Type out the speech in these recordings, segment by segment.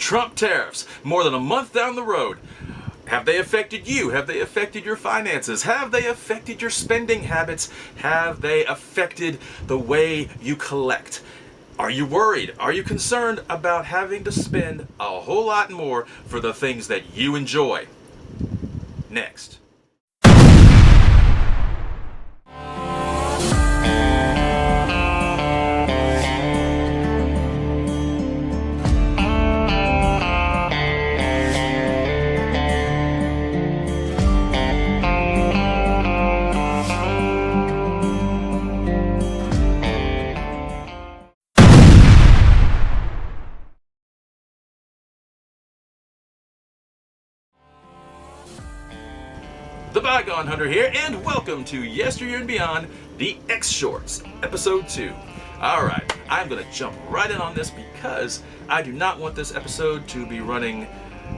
Trump tariffs, more than a month down the road. Have they affected you? Have they affected your finances? Have they affected your spending habits? Have they affected the way you collect? Are you worried? Are you concerned about having to spend a whole lot more for the things that you enjoy? Next. The Bygone Hunter here, and welcome to Yesteryear and Beyond, the X Shorts, Episode 2. Alright, I'm going to jump right in on this because I do not want this episode to be running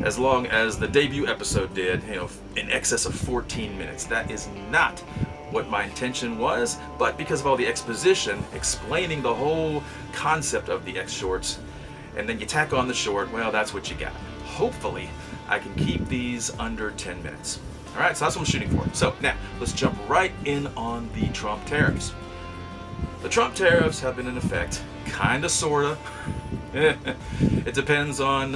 as long as the debut episode did, in excess of 14 minutes. That is not what my intention was, but because of all the exposition explaining the whole concept of the X Shorts, and then you tack on the short, well, that's what you got. Hopefully, I can keep these under 10 minutes. Alright, so that's what I'm shooting for. So now, let's jump right in on the Trump tariffs. The Trump tariffs have been in effect, kinda, sorta. It depends on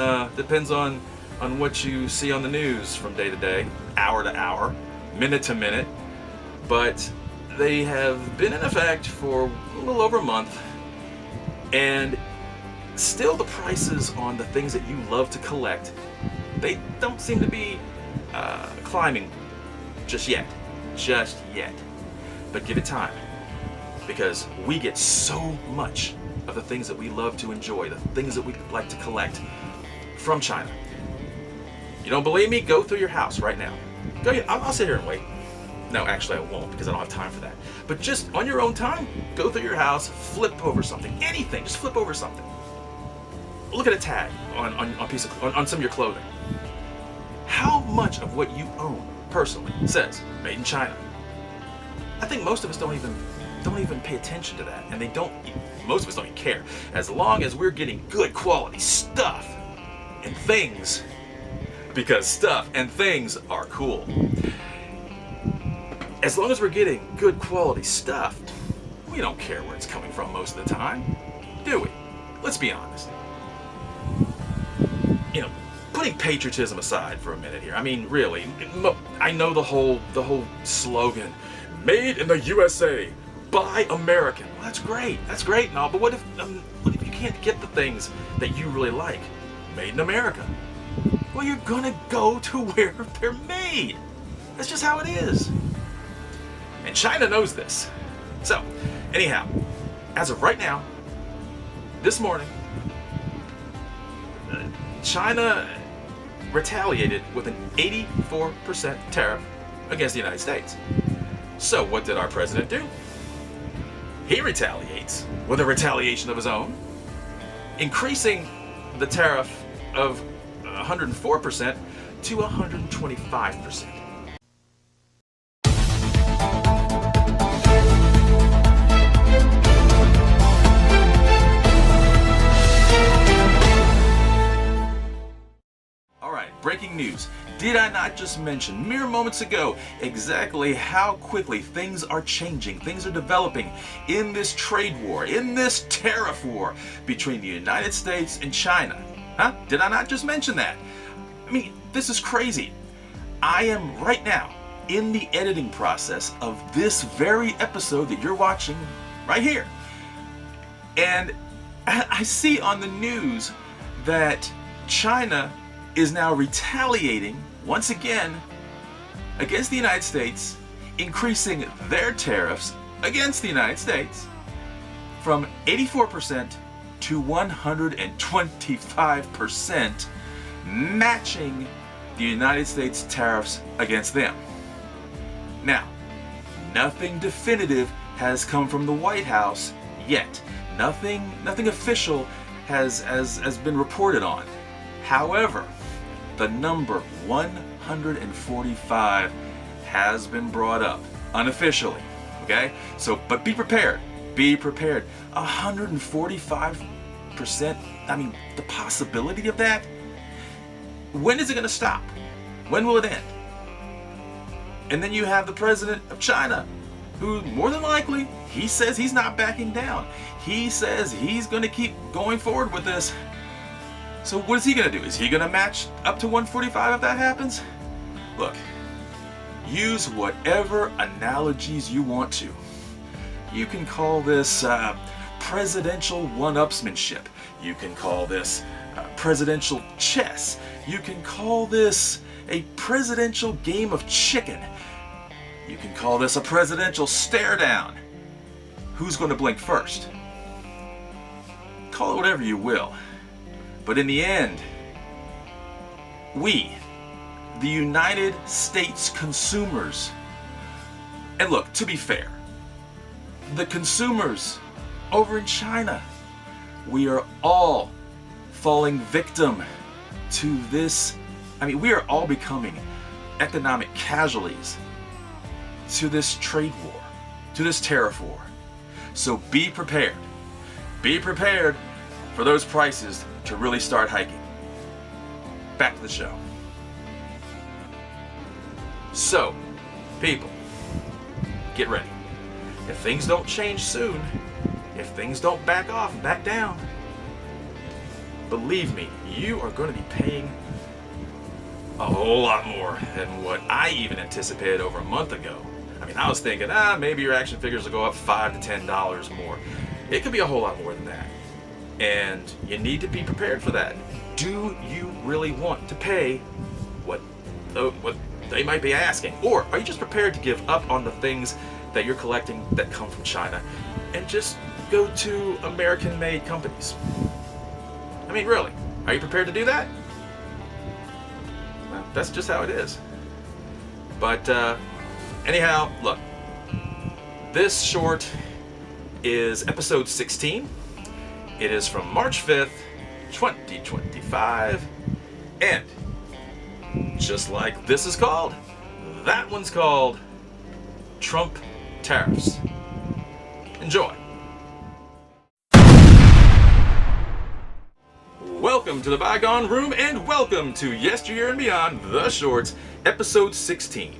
what you see on the news from day to day, hour to hour, minute to minute. But they have been in effect for a little over a month, and still the prices on the things that you love to collect, they don't seem to be climbing just yet. But give it time, because we get so much of the things that we love to enjoy, the things that we like to collect, from China. You don't believe me? Go through your house right now. Go ahead. I'll sit here and wait. No, actually I won't, because I don't have time for that. But just on your own time, go through your house, flip over something, anything, just flip over something. Look at a tag on some of your clothing. How much of what you own personally says made in China? I think most of us don't even pay attention to that, and most of us don't even care. As long as we're getting good quality stuff and things, because stuff and things are cool. As long as we're getting good quality stuff, we don't care where it's coming from most of the time, do we? Let's be honest. Putting patriotism aside for a minute here, I mean, really, I know the whole slogan, "Made in the USA, by American." Well, that's great and all, but what if you can't get the things that you really like made in America? Well, you're gonna go to where they're made. That's just how it is. And China knows this. So, anyhow, as of right now, this morning, China retaliated with an 84% tariff against the United States. So what did our president do? He retaliates with a retaliation of his own, increasing the tariff of 104% to 125%. Breaking news. Did I not just mention mere moments ago exactly how quickly things are changing, things are developing in this trade war, in this tariff war between the United States and China? Huh? Did I not just mention that? I mean, this is crazy. I am right now in the editing process of this very episode that you're watching right here. And I see on the news that China is now retaliating once again against the United States, increasing their tariffs against the United States from 84% to 125%, matching the United States tariffs against them. Now, nothing definitive has come from the White House yet. Nothing official has been reported on. However, the number 145 has been brought up unofficially. Okay? So, but be prepared. Be prepared. 145%, I mean, the possibility of that, when is it going to stop? When will it end? And then you have the president of China, who more than likely, he says he's not backing down. He says he's going to keep going forward with this. So what is he going to do? Is he going to match up to 145 if that happens? Look, use whatever analogies you want to. You can call this presidential one-upsmanship. You can call this presidential chess. You can call this a presidential game of chicken. You can call this a presidential stare down. Who's going to blink first? Call it whatever you will. But in the end, we, the United States consumers, and look, to be fair, the consumers over in China, we are all falling victim to this. I mean, we are all becoming economic casualties to this trade war, to this tariff war. So be prepared. Be prepared for those prices to really start hiking. Back to the show. So, people, get ready. If things don't change soon, if things don't back off and back down, believe me, you are going to be paying a whole lot more than what I even anticipated over a month ago. I mean, I was thinking, maybe your action figures will go up $5 to $10 more. It could be a whole lot more than that. And you need to be prepared for that. Do you really want to pay what they might be asking? Or are you just prepared to give up on the things that you're collecting that come from China and just go to American-made companies? I mean, really, are you prepared to do that? Well, that's just how it is. But anyhow, look, this short is episode 16. It is from March 5th, 2025, and just like this is called, that one's called Trump Tariffs. Enjoy. Welcome to the Bygone Room, and welcome to Yesteryear and Beyond, the shorts, episode 16.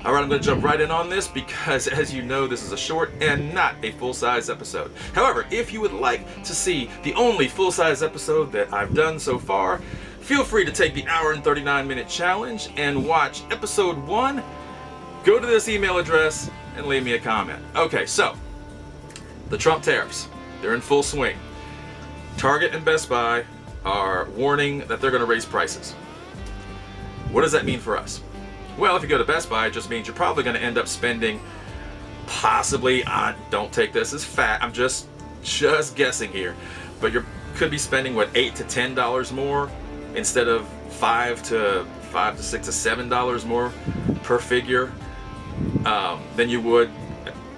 Alright, I'm going to jump right in on this because, as you know, this is a short and not a full-size episode. However, if you would like to see the only full-size episode that I've done so far, feel free to take the hour and 39-minute challenge and watch episode 1. Go to this email address and leave me a comment. Okay, so, the Trump tariffs, they're in full swing. Target and Best Buy are warning that they're going to raise prices. What does that mean for us? Well, if you go to Best Buy, it just means you're probably going to end up spending possibly, don't take this as fact, I'm just guessing here, but you could be spending, what, $8 to $10 more instead of $5 to $6 to $7 more per figure than you would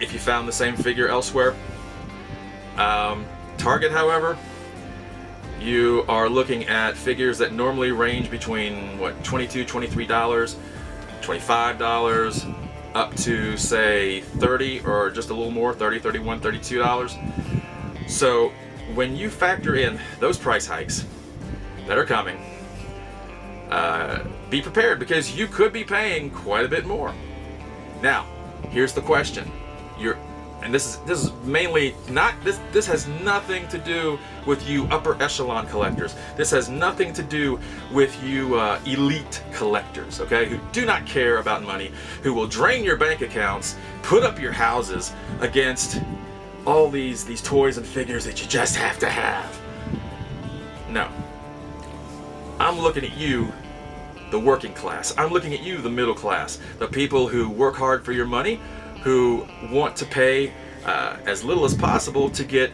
if you found the same figure elsewhere. Target, however, you are looking at figures that normally range between, what, $22, $23, $25 up to, say, $30 or just a little more, $30, $31, $32. So when you factor in those price hikes that are coming, be prepared because you could be paying quite a bit more. Now, here's the question. And this is mainly not, this has nothing to do with you upper echelon collectors. This has nothing to do with you elite collectors, okay, who do not care about money, who will drain your bank accounts, put up your houses against all these toys and figures that you just have to have. No. I'm looking at you, the working class. I'm looking at you, the middle class, the people who work hard for your money, who want to pay as little as possible to get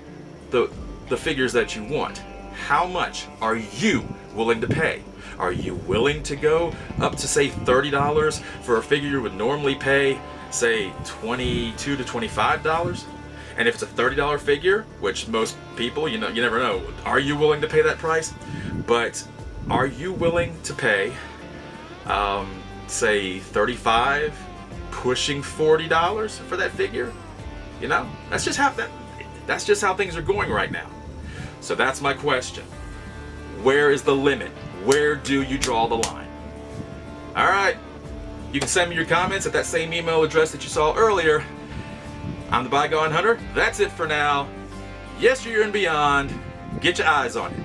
the figures that you want. How much are you willing to pay? Are you willing to go up to, say, $30 for a figure you would normally pay, say, $22 to $25? And if it's a $30 figure, which most people, you never know, are you willing to pay that price? But are you willing to pay, say, $35? Pushing $40 for that figure? That's just how things are going right now. So that's my question. Where is the limit? Where do you draw the line? All right. You can send me your comments at that same email address that you saw earlier. I'm the Bygone Hunter. That's it for now. Yesteryear and Beyond. Get your eyes on it.